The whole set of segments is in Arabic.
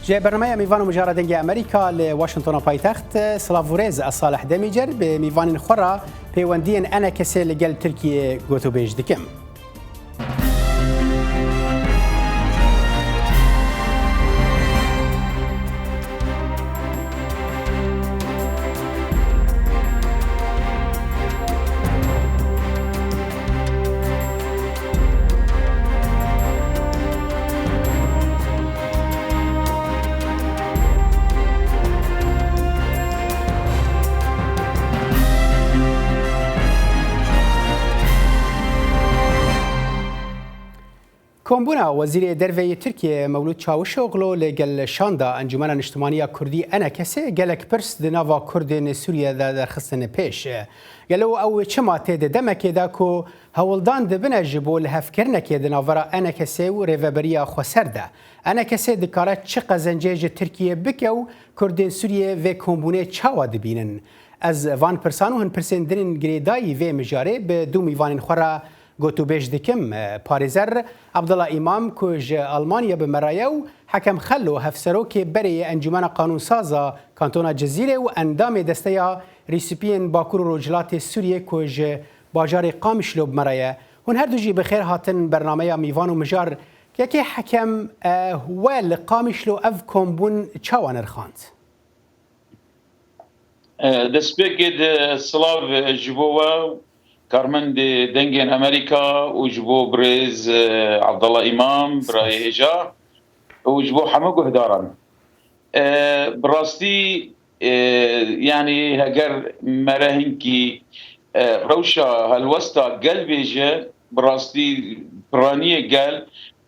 جاء برنامج ميفان مجرد أمريكا لواشنطن بايتخت سلافوريز الصالح دميجر بميفان خرا بيوندين أنا كسي لقل تركيا قوتو بيج دكم. كومبونا وزير درفي تركيا مولود چاوشوغلو لقل شاندا انجمن اجتماعية كردي انا كسي قالك برس دنافا كردين سوريا در خستن پیش قالو او چما تيد دمك داكو هولدان دبنا جبو لهفكرنا كي دنافرا انا كسي و ريفابريا خسرده انا كسي دكارت چه قزنجيج تركيا بكو كردين سوريا و كومبونه چاوا دبينن از وان پرسانو هن پرسين دنين گريداي و مجاري بدو ميوان خورا گوتو بیش دکم پاریزر عبدالله امام کج آلمانیا به مرایو حکم خلو هفسرو که بری انجمن قانون سازا کانتونا جزیره و اندام دسته ریسیپین باکور رجلات سوریه کج باجار قامشلو بمرایه هون هر دو جی بخیر هاتن برنامه میوان و مجار که حکم وال قامشلو اف کومبون چوان ارخاند دسپیکید سلاو جبوه كارمن دنجن امريكا وجبو بريز عبد الله امام براي هجا وجبو حمق هداران براستي يعني هجر مراهنكي روشا هالوسطى قلبي جا براستي برانيه قال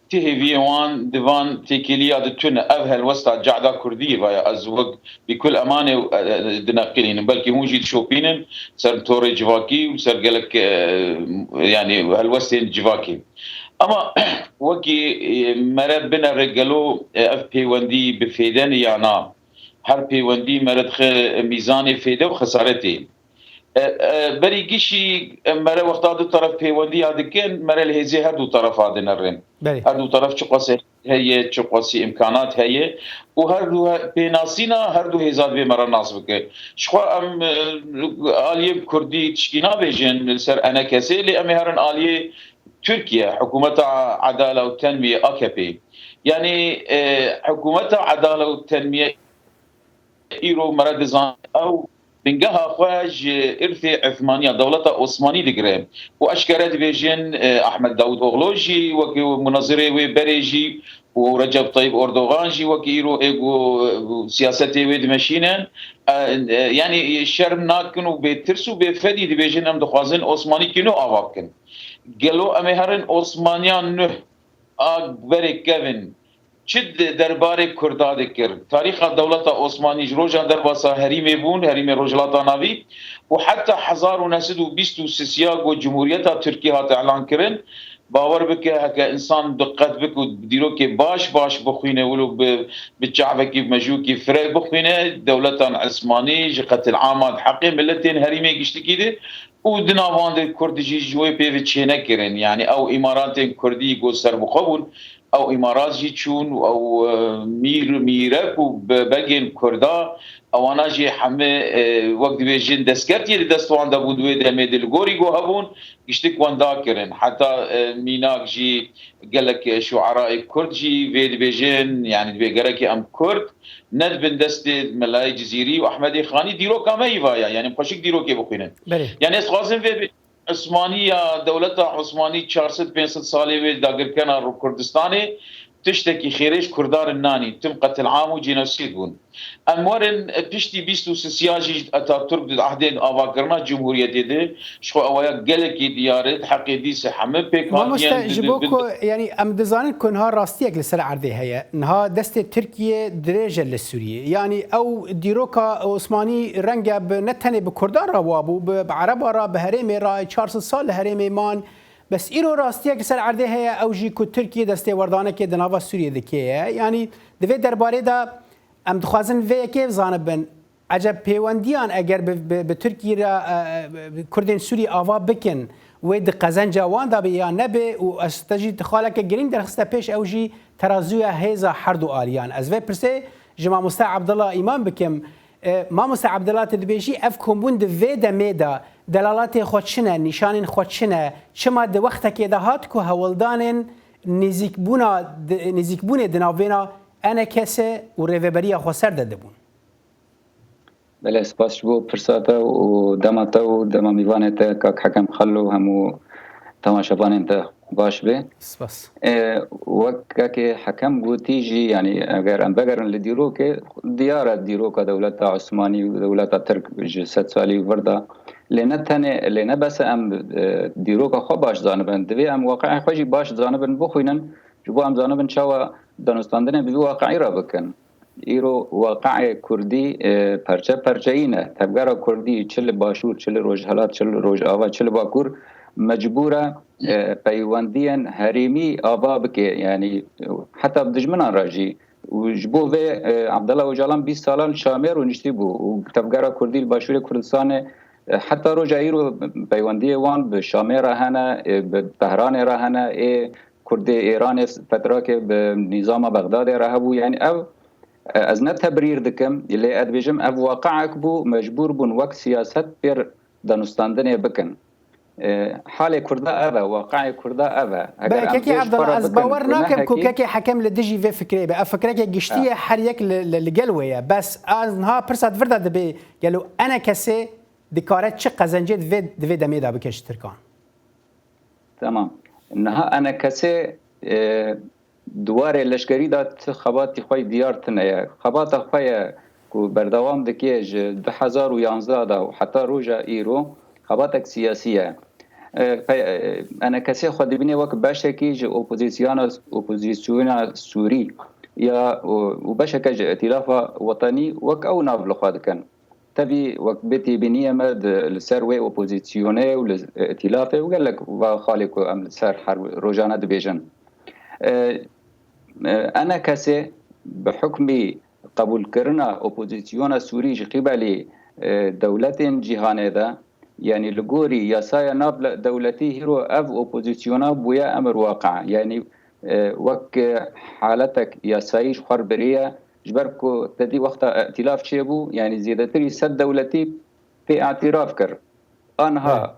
تهيفيوان ديفان تيكيليا دتون اف هالوسطى جعدا كرديه فيا ازوج بكل امانه دناقلين بلكي هون جيت شوبينن سر توري جواكي وسر قالك يعني هالوسطى جواكي اما وكي مرد بنا رجلو اف بي وندي بفيدن يانا هر بي وندي مرد ميزان فيده وخسارتي بري قشي مرة وقت دو طرف بيوندي هذا كان مرة الهزي هر دو طرف هذا نرن هر دو طرف شقصي هي شقصي إمكانات هي وهر دو بيناسينا هر دو هزاد بمرة ناصبك شخوا أم آلية كردي تشكينا بيجن سر أنا كسي لأمي هرن آلية تركيا حكومة عدالة والتنمية AKP يعني حكومة عدالة والتنمية إيرو مرة دزان أو بنجها خواج إرث عثمانية دولة عثماني دقرين وأشكرت بيجين أحمد داود أغلوجي ومناظرة وبريجي ورجب طيب أردوغانجي وكيرو إيجو سياسته ودمشينا يعني شرم ناكنو بترسو بفدي دبيجين أم دخوازن عثماني كنو أواكن قالوا أمهرن عثمانيان نه أكبر كevin چد درباره کردا دکر تاریخ دولت عثمانی روجا درباسا هریم بون هریم روجلاتا ناوی و حتی 1923 و جمهوریت ترکیه هات اعلان کرن باور بکه هک انسان دقت بک و دیرو که باش بخوینه ولو بچعبه کی مجو کی فرق بخوینه دولت عثمانی قتل عامات حقی ملتين هریمه گشتکیده و دناوان کردجی جوی پیو چینه کرن يعني او امارات کردی گو سر بخون او امارات جي چون او ميرك وباقين كردا او انا جي حمي وقت بيجين دسكرتي دستوان دا بودوي دمد الغوري جو هبون اشتك وان داكرن حتى ميناك جي قالك شعراء كرد جي فيد بيجين يعني بيقركي ام كرد ند بن دست ملاي جزيري واحمد خاني ديرو كما يفايا يعني بخشك ديرو كي بخينن يعني اسقاسم في عثمانية دولة عثماني 400-500 سالة داگر كان كردستاني تشتكي خيريش كردار الناني تم قتل عام وجينوسيد بون امورن بيشتي بيستو سياجي اتاتورك دد عهدين اواكرنا جمهورية دي شخو اوايا قلقي ديارت حقي دي سحمه بيكان مستجبوكو يعني ام دزانن كونها راستيك لسر عرضي هي انها دست تركيا درجة للسورية يعني او ديروكا عثماني رنجا بنتني بكردار روابو بعربا را بهريمي را 400 سال هريمي مان بس ایرو راستیه که سر عرضه هیا او جی کو ترکیه دسته وردانه که دناوا سوریه دکیه یعنی دوی درباره دا ام دخوازن وی که زانبن عجب پیوندیان اگر به ترکیه را کردین سوری آوا بکن و د قزنجا وان دا به یا نبه و استجی تخالک گرین در خسته پیش او جی ترازویا هیزا هر دو آلیان از وی پرسه جما مستا عبدالله ایمان بکم ما مستا عبدالله تدبیجی اف کمبون د وی دمیدا دلالات خودشنه نشان خودشنه چما د وقت که ده هات که هولدان نزیکبون دناوینا انا کسه و ریوبریا خسر داده بون. بله سپاس بو پرساتا و دماتا و دما میوانتا که حکم خلو همو تماشاوانتا باش به سپاس وقت که حکم گوتی جی یعنی اگر ام بگرن لدیرو که دیاره دیرو که دولت عثمانی و دولت ترک جی 100 سالی ورده لنه بس ام دیرو که خوب باش زانبن دوی ام واقع خوشی باش زانبن بخوینن جبو ام زانبن چاوا دانستاندن بی واقعی را بکن ایرو واقع کردی پرچه اینه تبگار کردی چل باشور چل روجهلات چل روج آوا چل باکور مجبوره پیوندین حریمی آوا بکه یعنی حتی بدجمنان راجی و جبو و عبدالله اوجالان 20 سالان شامر و نشتی بو و تبگار کردی باشور کردستان حتی روجا ایرو پیوندی وان به شامر راهنه به بحران راهنه کرد ایران فتره که به نظام بغداد راه بو یعنی او از نه تبریر دکم یلی ادبیجم او واقعک بو مجبور بون وقت سیاست پر دانستاندنه بکن حال کرده اوه واقع کرده اوه اگر که عبدالله از باور ناکم کو که حکم لدجی و فکری به فکره که گشتی هر یک لگلویه بس از نها پرسات ورده دبی گلو انا کسی دکارت چه قزنجید و دوی دمیده بکش ترکان تمام نها انا کسی دواره لشکری داد خباتی خوی دیار تنه خبات خوی کو بردوام دکیج 2011 دا و حتی روجا ایرو خباتك سياسية أنا كسي خد بيني وقت باشكي أوبوزيسيون سوري يا وباشكي ائتلاف وطني وك أو نافل خاد كان تبي وقت بيتي بنية مد السروي أوبوزيسيوني والائتلاف وقال لك وخالق أم سر حرب روجانا دبيجن أنا كسي بحكمي قبول كرنا أوبوزيسيون سوري قبلي دولة جهاني ده يعني لغوري ياسايا ناب دولتي هيرو اف اوبوزيسيونا بويا امر واقع يعني وك حالتك ياسايش خربريه جبركو تدي وقت ائتلاف شيبو يعني زيادتري سد دولتي في اعتراف كر انها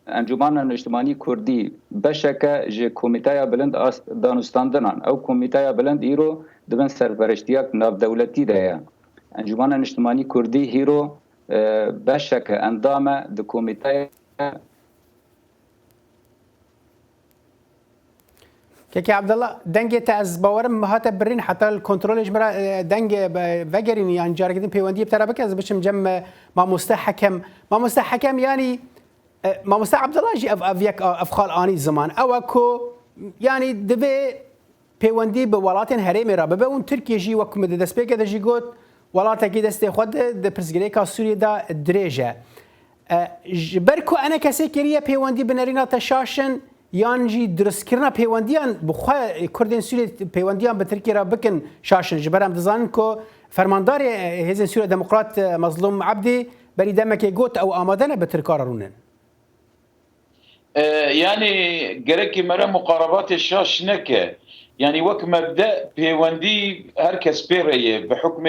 انجمن الاجتماعي كردي بشكه ج كوميتايا بلند دانستاندنان او كوميتايا بلند ايرو دبن سرپرشتياك ناب دولتي ده انجمن الاجتماعي كردي هيرو بشك اندامه د کمیته که عبدالله دنگ تا از باورم مهات برین حتی الکنترولش برا دنگ وگرین یعنی جارگدین پیوندی بتره بک از بچم جم ما مستحکم یعنی ما مست عبدالله جی افیک افخال آنی زمان او کو یعنی دبی پیوندی به ولاتن هریمی را به اون ترکیه جی وکم دست بک جی گوت ولاته کی دست خود د پرزګریکا سوریه دا درېجه برکو انا کسی کریه پیوندی بنرینا تشاشن یانجی درسکرنا پیوندیان بخوا کردن سوریه پیوندیان به ترکیه را بکن شاشن جبرم دزان کو فرماندار حزب سوریه دموکرات مظلوم عبدی بری دمک گوت او آمادنه به ترکار رونن يعني جرك مرة مقاربات الشاش نكه يعني وك مبدأ بيوندي هركس بيريه بحكم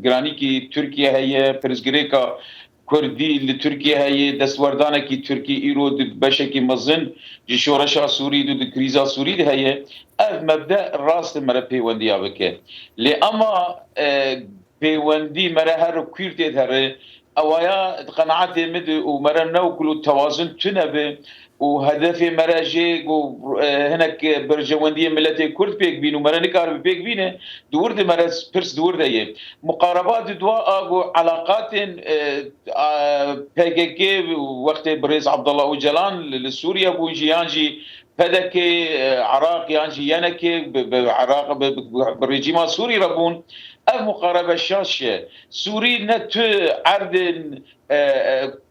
جرانيكي تركيا هي برزجريكا كردي لتركيا هي دستوردانه كي تركي ايرو بشكي مزن جشورشا سوري دو كريزا سوري هي مبدأ راس مرة بيوندي ابكه لأما بيوندي مرة هر كيرتي هر اوايا قناعات مد ومرة نو كل توازن تنبه وهدف مراجع وهناك برجواندية ملتي كرد بيك بين ومراني كارب بيك بينه دورد مرز برس دورد هي مقاربات دواء وعلاقات بيك وقت بريز عبد الله وجلان لسوريا بوجي يانجي بدك عراق يانجي يانك بعراق بالرجيم السوري ربون مقاربة شاشة سوري نت عرض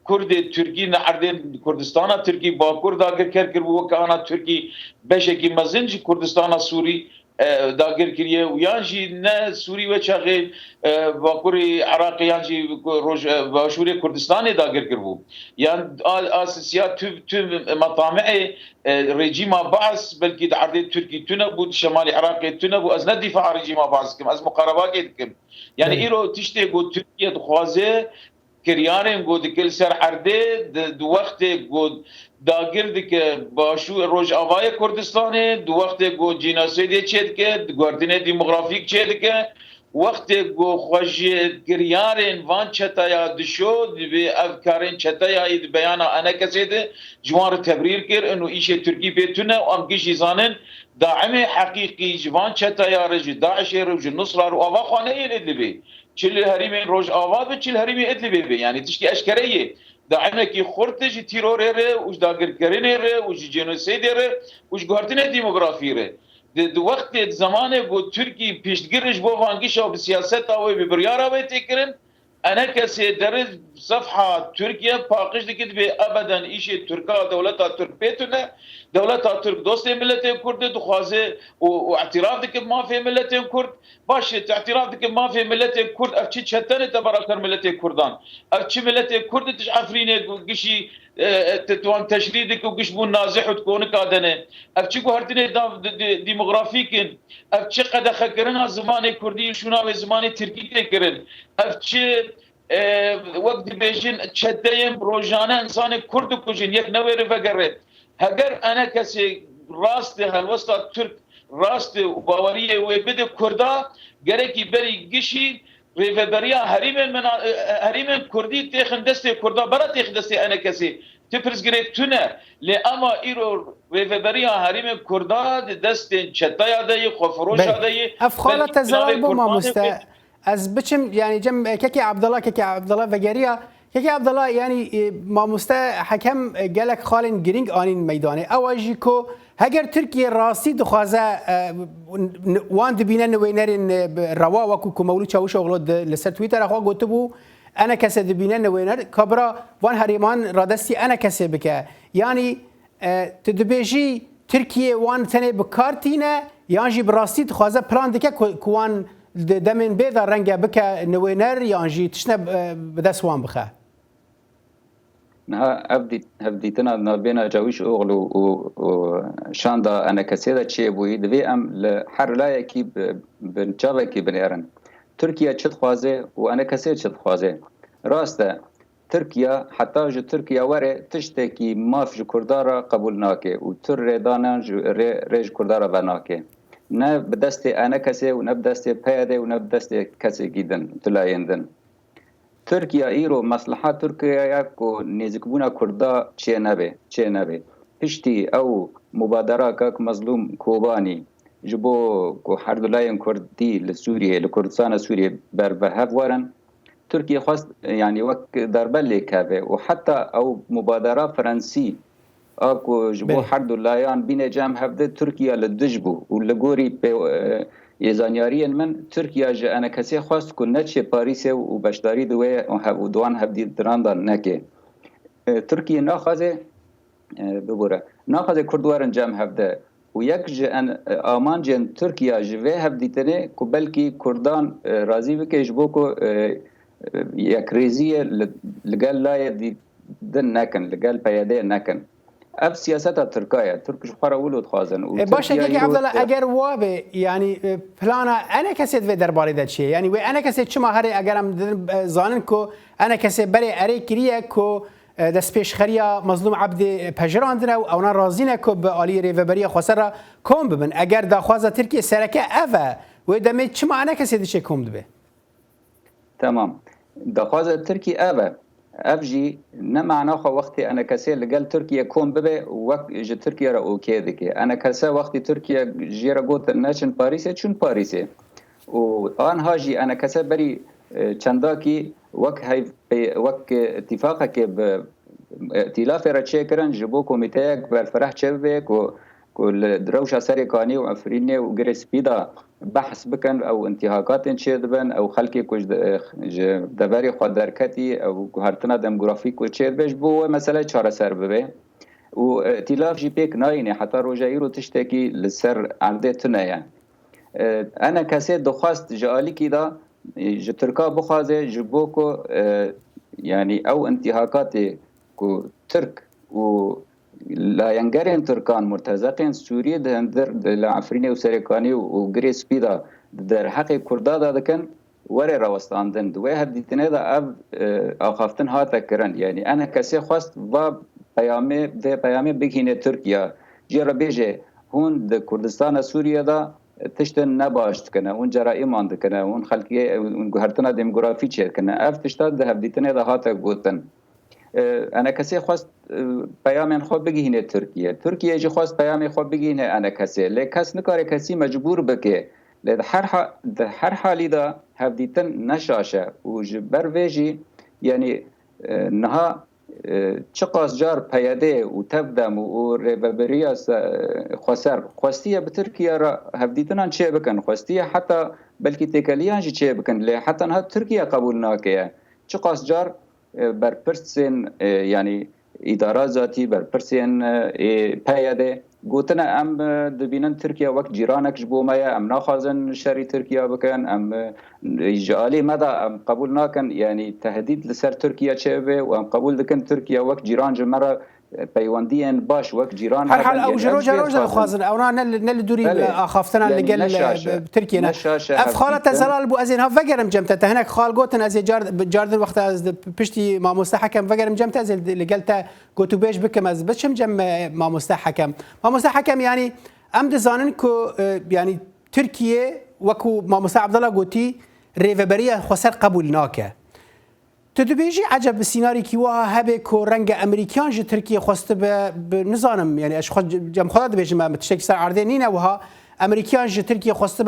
كرد تركي نعردن كردستان تركي باكر داگر كر وكانا تركي بشكي مزنج كردستان سوري داگر کریه و یانجی نه سوری و چاقی باکوری عراقی یانجی روج باشوری کردستان داگر کربو یان اساسیات تو مطامع رژیم بعث بلکه عرض ترکی تونه بود شمال عراقی تونه بود از ندفاع رژیم بعث کم از مقاربات کم یعنی ایرو تشته گو ترکیه دخوازه کریانم گود کل سر عرده دو وقت گود داگرد که باشو روج آوای کردستانه دو وقت گود جیناسیدی چید که گوردنه دیموگرافیک چید که وقت گو خوش کریارن وان چتایا دشود به افکارن چتایا اید بیانا انا کسیده جوار تبریر کر انو ایش ترکی بیتونه و ام گیشی زانن داعم حقیقی جوان چتایا رج داعش رج نصر رو آوا خانه این ادلبی چل هریم روج آوا به چل هریم ادلبی به یعنی تشکی اشکریه داعم کی خورتج تیرور ره وش داگر کرینه ره وش جنوسید ره وش گوردنه دیموگرافی ره دو وقت زمانه گو ترکی پیشگیرش بو وانگیش و سیاست او به بریارا به تکرن انا کسی در صفحه ترکیه پاکش دکید به ابدا ایش ترکا دولت ترک بیتونه دولت ترک دوست ملت کرد دخوازه و اعتراف دکید ما فی ملت کرد باشه اعتراف دکید ما فی ملت کرد اچی چتنه تبارکر ملت کردان اچی ملت کرد تش افرینه گشی تتوان تشريدك وقش بون نازح وتكون كادنه افتشي هرتني ديموغرافيكن افتشي قد خكرنا زمان كردي شنو زمان تركي كرن افتشي وقت بيجين تشدين بروجانا انسان كرد كوجين يك نوير فقره هجر انا كسي راست هالوسط ترك راست باوريه وبد كردا جريكي بري قشي ریوبریا هریم کردی تخن دست کردا برا تخ دست انا کسی تپرز گرفتونه لی اما ایرو ریوبریا هریم کردا دست چتایا دی خفروش دی افخاله تزال بو ما مسته از بچم یعنی جم ککی عبدالله وگریا ککی عبدالله یعنی ما مسته حکم گلک خالن گرینگ آنین میدانه اواجی کو هگر ترکیه راستی دخوازه وان دبینه نوینرین روا وکو کمولو چاوش اغلود لسر تویتر اخواه گوته بو انا کسی دبینه نوینر کبرا وان هریمان رادستی انا کسی بکه یعنی تدبیجی ترکیه وان تنه بکارتینه یعنی براستی دخوازه پلان دکه کوان دمین بیدا رنگه بکه نوینر یعنی تشنه بدست وان بخه نها هبديتنا نابينا جاويش اوغلو وشاندا انا كسيدا تشي بوي دبي ام لحر لا يكي بنجابا كي بنيرن تركيا تشد خوازه وانا كسيد تشد خوازه راسته تركيا حتى جو تركيا وري تشتكي ماف جو كردارا قبول ناكي وتر ريدانا ريج كردارا بناكي نه بدست انا كسي ونه بدست بياده ونه بدست كسي جدا تلايندن ترکیه ایرو مصلحه ترکیه کو نزدیکبونا کردا چه نبه پشتی او مبادره که مظلوم کوبانی جبو کو هر دولای کردی لسوریه لکردستان سوریه بر بهف ورن ترکیه خواست یعنی وقت دربل کبه و حتی او مبادره فرانسی اكو جبو هر دولایان بین جام هفته ترکیه لدجبو و لگوری به یزانیاری من ترکیه جا انا کسی خواست که نچه پاریس و بشداری و دوان هفدی دراندان نکه ترکیه ناخذه ببوره ناخذه کردوارن جام هفته و یک جا آمان جن ترکیه جوه هفدی تنه که بلکی کردان رازی بکه جبو که یک ریزیه لگل لایه دی دن نکن لگل پیاده نکن اف سیاست ترکیه ترکش خورا ولود خوازن باشه که عبدالله اگر وابه یعنی پلانا انا کسی و درباره ده چیه یعنی و انا کسی چما هر اگرم زانن کو انا کسی بری اری کریه کو دست پیش خریا مظلوم عبد پجراندنه و اونا رازینه کو به عالی ریوبری خسر کوم ببن اگر داخواز ترکیه سرکه اوه و دمه چما انا کسی دیشه کوم دبه تمام داخواز ترکیه اوه افجي نمعنا خو وقت انا كسي لقال تركيا كوم ببه وقت جي تركيا را اوكي دكي انا كسا وقت تركيا جيرا قوت ناشن باريسي چون باريسي و آن هاجي انا كسا بري چنداكي وقت هاي وقت اتفاقا كي ائتلاف را چه کرن جبو كوميتاك بالفرح چه ببه كل دروش اثر كاني وافريني وغريس بيدا بحث بكن او انتهاكات انشدبن او خلقي كوج دبري خدركتي او هرتنا ديموغرافيك وچيد بش بو مساله چاره سر ببه و ائتلاف جي بيك ناينه حتى روجايرو تشتكي لسر عرضه تنيا انا کسی دخواست جالی کی دا ترکا بخوازه جبوکو يعني او انتهاكات کو ترك و لا ينقرن تركان مرتزقين سوريا دهندر لعفريني وسريكاني وغريس بيدا در حق كردادا دكن وري راوستاندن دوي هديتنه دا اب اخافتن هاتا كرن يعني انا كسي خواست و پیامه بگینه ترکیه جرا بیجه هون د کردستان سوریه دا تشتن نباشت کنه اون جرائم اند کنه اون خلقیه اون گهرتنا دموگرافی چه کنه اف تشتا ده هبدیتنه دا هاتا گوتن انا کسی خواست پیام خو بگینه ترکیه جی خواست پیام خو بگینه انا کسی لکس نکاره کسی مجبور بکه ل هر حالی دا هبدیتن نشاشه و جبر ویجی یعنی نها چقاس جار پیاده و تبدم و رببریا خسر خواستیه به ترکیه را هفدیتنان چه بکن خواستیه حتی بلکی تکلیان چه بکن لی حتی نه ترکیه قبول ناکیه چقاس جار بر پرسین یعنی اداره ذاتی بر پرسین پیاده گوتنا ام دبینن ترکیه وقت جیرانک جبو مایا ام ناخازن شری ترکیه بکن ام جالی مدا ام قبول ناکن یعنی تهدید لسر ترکیه چه و ام قبول دکن ترکیه وقت جیران جمره پیوندیان باش وقت جیران هر حال او جروج خوازن او نل دوری اخافتنا لقل تركيا اف خالت زلال بو ازين هاف فقرم جمت هناك خال قوتن ازي جاردن وقت از بشتي ما مستحكم فقرم جمت ازي لقلت قوتو بيش بكم از بشم جم ما مستحكم يعني ام دزانن كو يعني تركيا وكو ما مستعب عبد الله قوتي ريفبريه خسر قبول ناكه تدبيجي عجب السيناريو كي وها هبه كو رنگ امريكان جي تركيا خوست بنظام يعني اش خد جم خداد بيجي ما تشتكي سر عردينينا وها امريكان جي تركيا خوست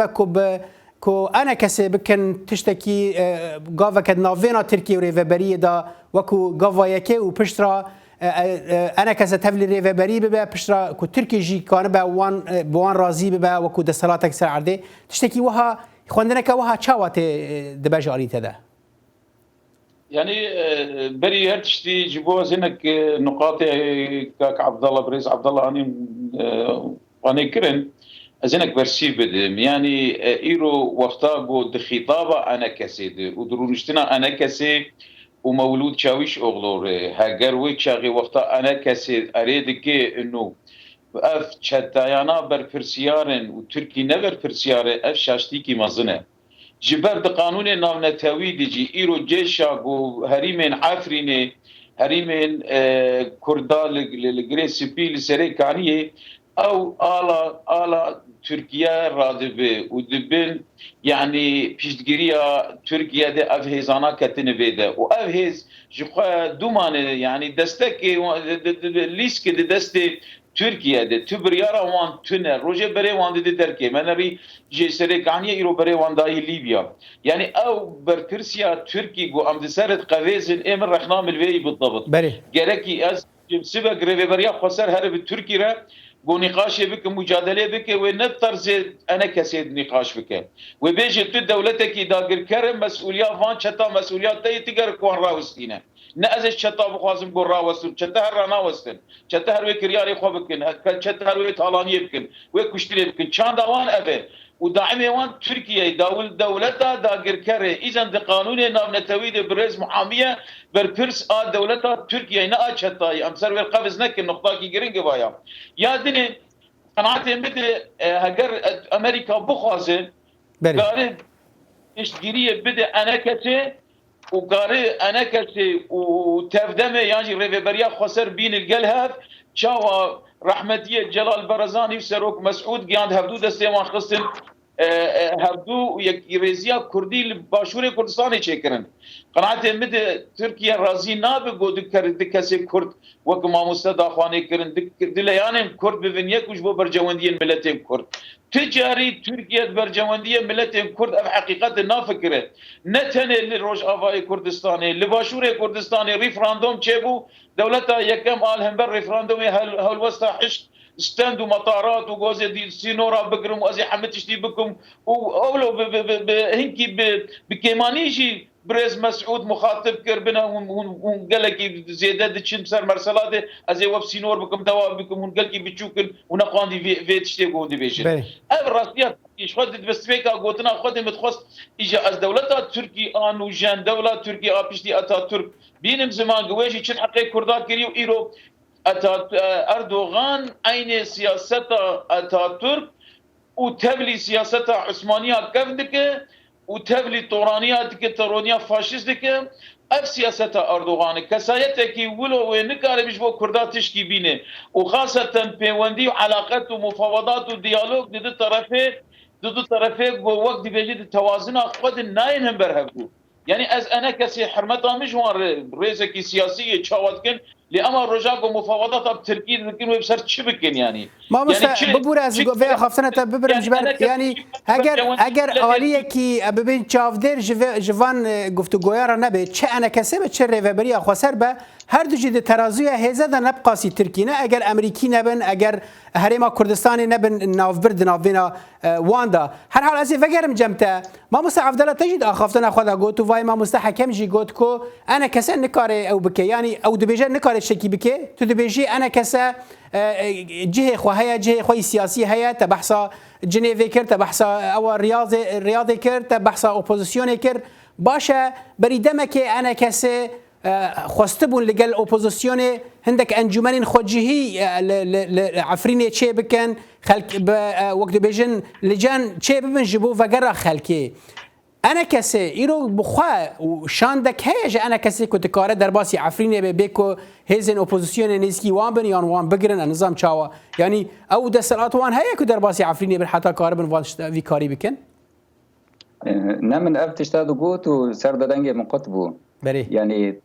كو انا كسي بكن تشتكي غافا كد نافينا تركيا وريفبريه دا وكو غافا يكي وبشترا انا كسي تفلي ريفبريه ببا بشترا كو تركي جي كان بوان رازي ببا وكو دسالاتك سر عردي تشتكي وها خوندنك وها تشاوات دباج اريته ده يعني بري هرتشتي جبوا زينك نقاط كاك عبد الله بريز عبد الله اني كرن زينك برسي بدم يعني ايرو وقتاغو دخطابه انا كسيد ودرونشتنا انا كسي ومولود شاويش اغلور هاجر ويتشاغي وقتا انا كسي اريدكي انه اف تشتايانا برفرسيارن وتركي نبر فرسياره اف شاشتيكي مزنه جبر د قانون ناونتاوی دیجی ایرو جیشا گو هریمن عفرینه هریمن کردال لگری سپیل سریکانیه او آلا ترکیه رادبه و دبن يعني پیشتگیریا ترکیه ده افهیزانا کتنه بیده و افهیز جخوا دومانه يعني دستک لیسک ده دست Türkiye'de tübriyara wan tüne roje bere wan de derke menari jesere kaniye iro bere wan dahi Libya yani ev berkirsiya Türkiye go am deseret qavezin emir rahnam elvey بالضبط gereki az sibe greve beriya khasar her bir Türkiye go niqaş bik mücadele bik ve ne tarzı ana kesed niqaş bik ve beje tü devleteki dagir kerem mesuliyet van çata mesuliyet de tigar ko rawstine نازش چتا بخوازم گو راوستن چتا هر راناوستن چتا هر وی کریاری خو بکن چتا هر وی طالانی بکن و کشتری بکن چند اوان ابه و داعمه وان ترکیه دولتا داگر کره اذن د قانون ناونتوی د برز محامیه بر پرس ا دولتا ترکیه نه چتا امسر ور قفز نک نقطه کی گرینگ بایا یادنی قناعت مد هاجر امریکا بخوازه قال اشتگیری بده انکته وقاري انا كسي وتفدمه يعني ريفبريا خسر بين الجلهف شاوا رحمتيه جلال برزاني وسروك مسعود قاعد هبدو دستيوان خصن هبدو يريزيا كردي باشور كردستاني شكرن قناعتي مد تركيا رازي ناب قود كسي كرد وكما مستدى اخواني كرن دليان كرد بفنيه كوش بو برجوانديين ملتين كرد تجاري تركيا برجوانديه ملتين كرد اب حقيقه نافكره نتنه لروج افاي كردستاني لباشور كردستاني ريفراندوم تشبو دولتها يكم الهم بر ريفراندوم هل وسط حشد استندوا مطارات وجوزي دي سينورا بقرم وازي حمد تشتي بكم واولو هنكي بكيمانيجي برز مسعود مخاطب كربنا هون قالك زيادة دشين سر مرسلات ازي وب سينور بكم دوا بكم هون قالك بتشوكن ونقاندي في تشتيقون دي بيجن الراسيات ايش خد بس فيك قوتنا خد متخص اجا از دولة تركي انو جان دولة تركي ابيشتي اتاتورك بينم زمان قويشي تشن حقي كردا كريو ايرو اردوغان عين سياسة اتاتورك وتبلي سياسة عثمانية كفدك وتبلي طورانيات ترونيا فاشيستك اف سياسة اردوغان كسايتك ولو ونكار بيجبو كردا تشكي بينه وخاصة بيوندي وعلاقات ومفاوضات وديالوج ضد طرفي وقت بيجد التوازن قد ناين هم برهبو يعني از انا كسي حرمتها مش وان رئيسك سياسية تشاوتكن لأما رجاء مفاوضات بتركيا لكن ويبصير تشبكن يعني ما مست ببرز في خفسنة ببرم جبر يعني اگر آلیه کی ببین چافدر جوان گفتگویا را نبید چه انا کسب چه ریوبری خسر به هر دو جد ترازوی هزه ده نبقاسی ترکی نه اگر امریکی نبن اگر هرما کردستانی نبن نافبرد نافینا واندا هر حال از فکرم جمته ما مست عبدالله تجد خفتنا خدا گوت و وای ما مست حکم جی گوت کو انا کسن نکاره او بکه یعنی او دبیجه نکاره شکی بکه تو دبیجی انا کسه جهه خو هيا جهه خو سياسي هيا تبحثا جنيفي كر تبحثا او رياضي كر تبحثا اوبوزيسيون كر باشا بريدمك انا كسي خواستبون لقل اوبوزيسيون هندك انجمن خجهي عفريني تشي بكن خلق وقت بيجن لجان تشي بنجبو فقرا خلقي انا كسي ايرو بخوا وشاندك هيج انا كسي كنت كاره درباسي عفريني بيكو هيزن اوبوزيسيون نيسكي وان بن يان وان بقرن النظام تشاوا يعني او دسلات وان هيك درباسي عفريني بالحتى كاربن وان في كاري بكن نمن اف تشتادو قوت وسر دنگه مقطبو يعني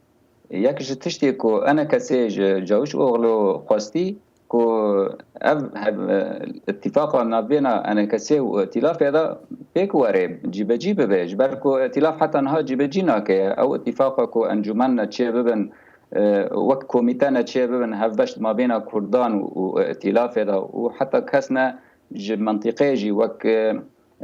يكش تشتيكو انا كسي جوش اوغلو قاستي كو اتفاق نابينا انا كسي وائتلاف هذا بيك وري جيب بيج بالكو ائتلاف حتى انها جينا كي او اتفاق كو انجمن تشي ببن وقت كوميتانا تشي ببن هفبشت ما بين كردان وائتلاف هذا وحتى كسنا منطقه جي وك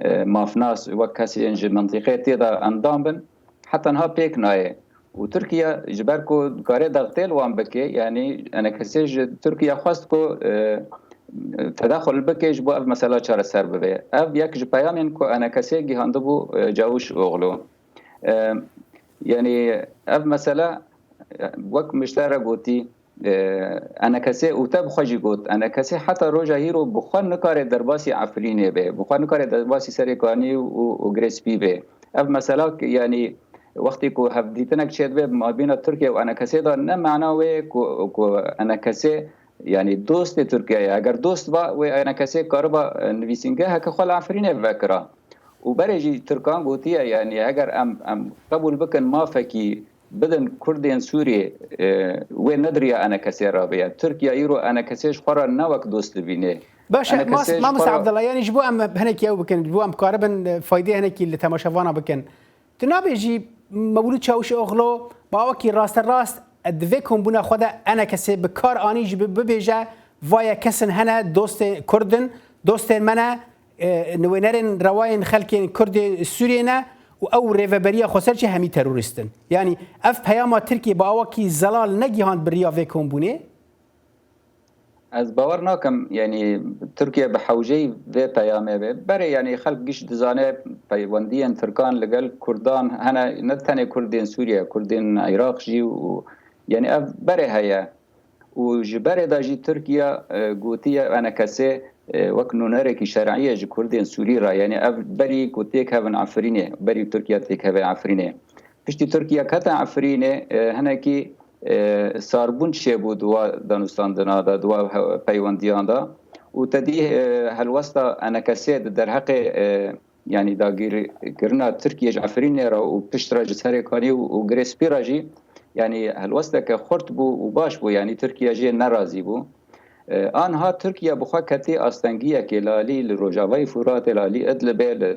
مافناس وك كسي جي منطقه تيدا اندامبن حتى انها بيك ناي وتركيا جبركو كاري دغتيل وان بكي يعني انا كسيج تركيا خواستكو تدخل بكي جبو اف مسألة چار سر ببه اف يك جبايامين كو انا كسيجي هندبو جاوش اوغلو يعني اف مسألة وك مشترى قوتي انا كسي وتب خجي قوت انا كسي حتى روجا هيرو بخوان نكاري درباسي عفريني به بخوان نكاري درباسي سريكاني وغريسبي به اف مسألة يعني وقتی کو هفدیتنک چید به ما بین ترکیه و انا کسی دا نه معناوی کو انا کسی یعنی دوست ترکیه اگر دوست با و انا کسی کاربا نویسینگه هک خل عفرینه وکرا و برجی ترکان گوتیه یعنی اگر ام قبول بکن ما فکی بدن کردین سوریه و ندری انا کسی را بیا ترکیه ایرو انا کسیش خورا نوک دوست بینه باشا ما مس عبد الله يعني جبو ام هناك يو بكن جبو ام قاربن فايده هناك اللي تماشفانا بكن تنابيجي مولود چاوش اغلو باوکی راست ادویکم بنا خدا انا کسی بکار آنیج ببیجه ویا کسن هنه دوست کردن دوست منه نوینرن رواین خلکین کرد سوریه و او ریوبریا خسر چه همی تروریستن یعنی اف پیاما ترکیه باوکی زلال نگیهاند بریا ویکم بونه از باور ناکم يعني تركيا بحوجي ذي بيامه بري يعني خلق جيش دزانه بيوندين تركان لقل كردان هنا نتني كردين سوريا كردين عراق جي يعني بري هيا وجبري دا جي تركيا قوتية انا كسي وكنو نركي شرعية جي كردين سوريا يعني بري قوتيك هبن عفرينه بري تركيا تيك هبن عفرينه پشتی ترکیه کتا عفرینه هنکی ساربون چه بود دوا دانستاندنا دا دوا پیوندیان دا و تدی هالوسطا انا کسید در حق يعني دا گرنا ترکیه عفرینه را و پشت را جسر کانی و گریسپی را جی يعني هالوسطا که خورت بو و باش بو يعني ترکیه جی نرازی بو آنها ترکیه بخوا کتی آستنگیه که لالی لروجاوی فرات لالی ادلبه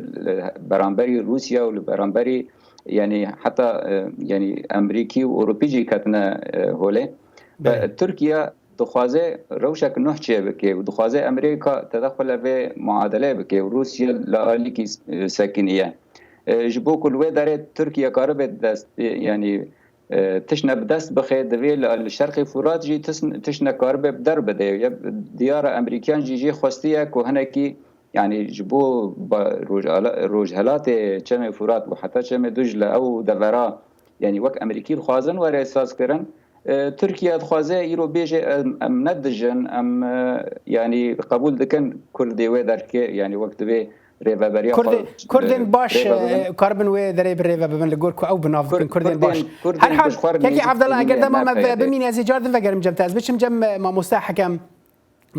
برانبری روسیا و برانبری يعني حتى يعني امريكي واوروبيجي كاتنا هوله تركيا دخوازه روشك نحچه بكي ودخوازه امريكا تدخل في معادله بكي وروسيا لااليكي ساكنيه جبو كل ودارت تركيا قاربت دست يعني تشنا بدست بخي دويل الشرقي فرات جي تشنا قاربة بدر بده ديار أمريكان جي خواستية كوهنكي يعني جبو روجهلات چم فرات وحتى چم دجلة أو دورا يعني وك أمريكي خوازن ورا أساس كرن تركيا خوازه يرو بيجي أم ندجن أم يعني قبول دكن كل دي ودرك يعني وقت بي كردن باش كاربن وي دري بريفا بمن لغوركو او بناف كردن باش هر حال كي عبد الله اگر دما ما بمين از جاردن وگرم جم تاز بشم جم ما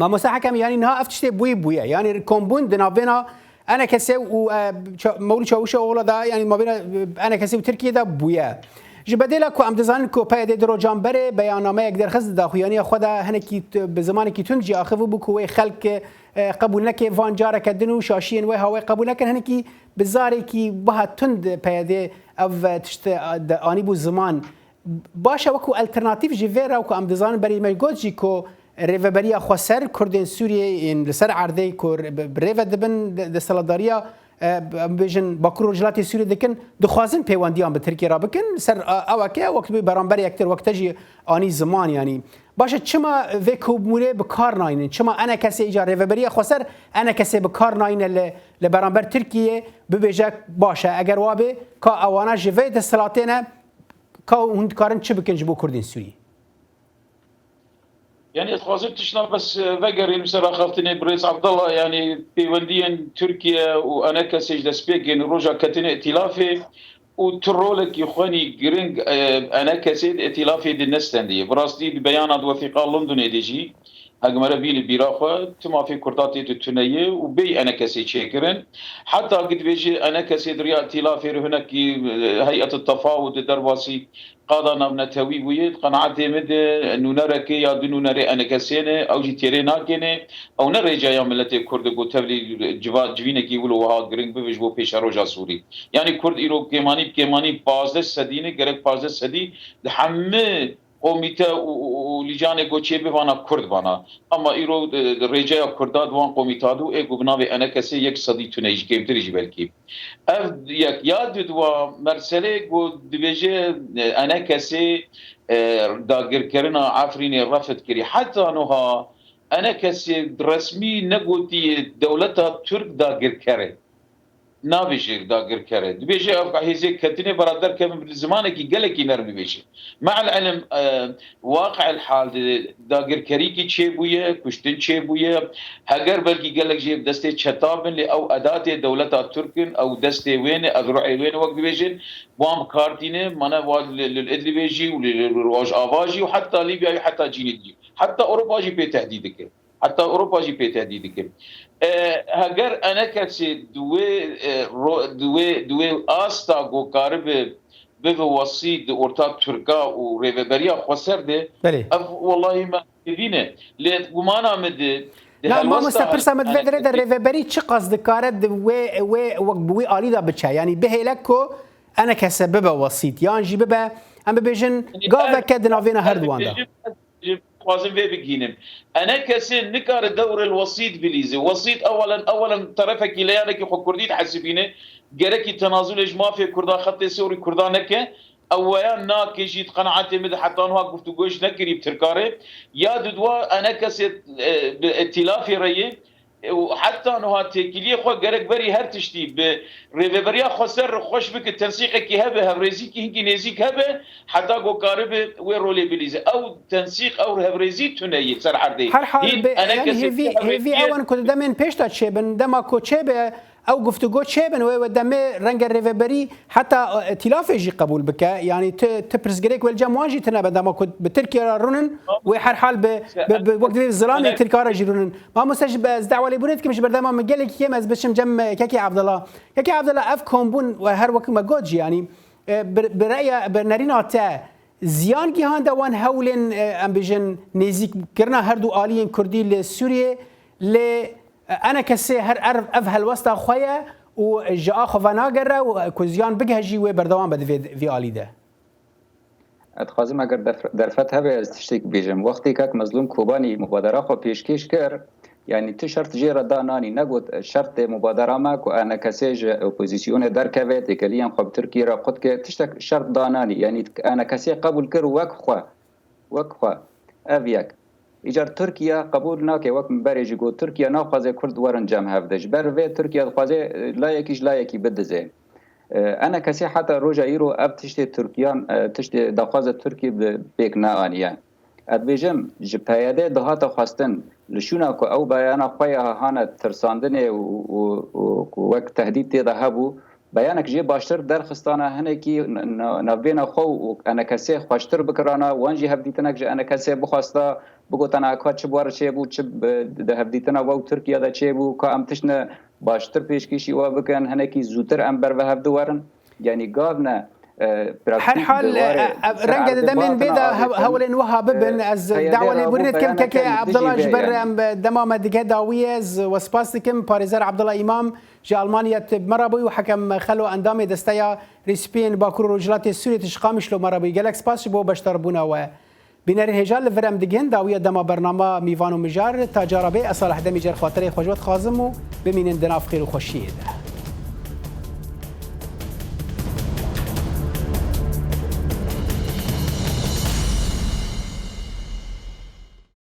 مستحكم يعني انها افتشتي بويا يعني كومبون دنافينا انا كسي ومولود شاوشه اولا دا يعني ما بين انا كسي وتركيا دا بويا جبدلا کو ام دزان کو پیاده درو جانبره بیاننامه یک درخص داخویانی خدا هنکی به زمانی که تونجی اخو بو کو خلق قبول نکه وان جاره کدنو شاشین و هوا قبول نکن هنکی بزاری کی به تند پیاده او تشت آنی بو زمان باشه وکو الټرناتیو جیویرا کو ام دزان بری مگوجی کو ریوبریا خسر کردن سوریه ان لسر عرضه کو ریو دبن د سلاداریا بيجن باكرو رجلاتي سوري دكن دخوازن بيوانديان بتركيا رابكن سر اوكي وقت برانبري اكتر وقت تجي اني زمان يعني باشه چما ويكو موري بكار ناين چما انا كسي اجا ريفبريا خسر انا كسي بكار ناين لبرانبر تركيا ببيجك باشه اگر وابه كا اوانا جفيد السلاطينه كا هند كارن چ بكن جبو كردين سوري يعني اتخاذت تشنا بس فقر المسرا خافتني برئيس عبد الله يعني بيونديا تركيا وانا كسج دسبيكن روجا كتن ائتلافي وترولك يخواني جرينج انا كسيد ائتلافي دنستندي براستي بيانات وثيقه لندن ديجي هجمره بيل بيراخه تما في كرداتي تتنيه وبي انا كسي شكرن حتى قد بيجي انا كسي دريا ائتلافي هناك هيئه التفاوض درباسي قادنا من تويبويت قناعتي مد انه نرى يا دنو نرى انا كسينه او جي تيرينا كنه او نرى جايا ملتي كرد جو تبلي جوينه كي ولو ها جرينج بيجبو بيش روجا سوري يعني كرد ايرو كيماني 15 سدينه غرق 15 سدي همه قوميته ولجان گوچه بوانا کرد بانا اما ایرو رجاء کرداد وان قوميتادو اگو بناوی انا کسی یک صدی تونیج کمتریج بلکی اف یک یاد دو مرسله گو دبیجه انا کسی داگر کرنا عفرین رفت کری حتی نوها انا کسی رسمی نگوتی دولتا ترک داگر کره نابيجي داگر كره دبيجي افقع هيزي كتني برادر كم زمانك قالك نرمي بيجي مع العلم واقع الحال داگر كريكي تشيبويه كشتن تشيبويه هاجر بلكي قالك جيب دستي شتابن لي او اداه دولتا تركن او دستي وين اذرعي وين وقت بيجي بوام كارتينه مانا للادلي بيجي وللرواج افاجي وحتى ليبيا حتى جيني حتى اوروبا جي بتهديدك حتى اوروبا جي بتهديدك هاگر انا كسي دوي استا گو قارب به وسيد اورتا تركا و ريفبريا خسر ده والله ما بينه لغمانا مد لا ما مستقر مد فدري ده ريفبري چه قصد كارد و بوي علي بچا يعني بهلكو انا كسبب وسيط يعني جيبه ام بيجن قاعده كدنا فينا هردواندا لازم بيجينم انا كسين نكار الدور الوسيط بليزي وسيط اولا طرفك ليانك كرديد حسبينه جركي تنازل اجماع في كردا خط سوري كردانك اويا ناك جيت قناعتي مد حتى انها قلت جوش نكري بتركاري يا ددوا انا كسيت ائتلاف ري وحتى انه تكليه خو جرك بري هر تشتي بريفريا خسر خوش بك التنسيق كي هبه هبريزي كي نيزيك هبه حتى جو قارب ويرولي بليزي او تنسيق او هبريزي تني سر عردي هر حال يعني هي اون كنت دمن بيشتا تشبن دما كوتشبه او گفتگو چبن و دمه رنگ ریوبری حتى ائتلاف يجي قبول بك يعني تبرز جريك والجمواجي تنبا دما كنت بتركيا رونن وحر حال بوقت الظلام تركيا رجلون ما مستجب دعوه لبنات كمش بردما مجلك كيما از بشم جم كاكي عبد الله افكم بون وهر وقت ما جوج يعني براي برنارينا تا زيان جهان دوان هولن ام بيجن نيزيك كرنا هردو الين كردي لسوريا ل انا كسي هر اف هالوسطا خويا وجا خفناغر وكوزيان بجهجي وبردوان بد في اليده اتخازم اگر درفت هبه از تشتیک بیجم وقتی که مظلوم کوبانی مبادره خو پیشکش کرد يعني تشرط جيرا داناني نقول شرط مبادرة ماك وأنا كسيج أوبوزيسيون دركبت كليا خب تركيا قد تشتك شرط داناني يعني أنا كسي قبول كر وقخوا أبيك إجار تركيا قبول ناك وقت مبارج جو تركيا ناقض كرد ورن جام هفدش برفي تركيا قضى لا يكي بدزين أنا كسي حتى روجا يرو أب تشتي تركيا تشتي دخوازة تركيا بيكنا آنيا ادبیجم جپیاده دهات خواستن لشونا کو او بیان خویا هانه ترساندنه و وقت تهدید ته هبو بیانک جه باشتر در خستانه هنه کی نوبینا خو و انا کسی خوشتر بکرانا وانجی هبدیتنک جه انا کسی بخواستا بگوتنا کا چه بوار چه بو چه ده هبدیتنا و ترکیه ده چه بو کا امتشنه باشتر پیشکشی و بکن هنه کی زوتر امبر و هبد ورن یعنی گاونا هر حال رنگ دمن بيدا هولن وهاب بن از دعوه لبرنت كم كي عبد الله جبر دمام دغه داويز وسباستكم باريزر عبد الله امام جا المانيا مرابي وحكم خلو اندام دستيا ريسبين باكور رجلات سوريا تشقامش لو مرابي جالك سباس بو بشتربونا و بنر هجال فرم دگن داويه دما برنامه ميوان و مجار تجاربه اصالح دمجر خاطر خوجوت خازم و بمين دناف خير و خوشيد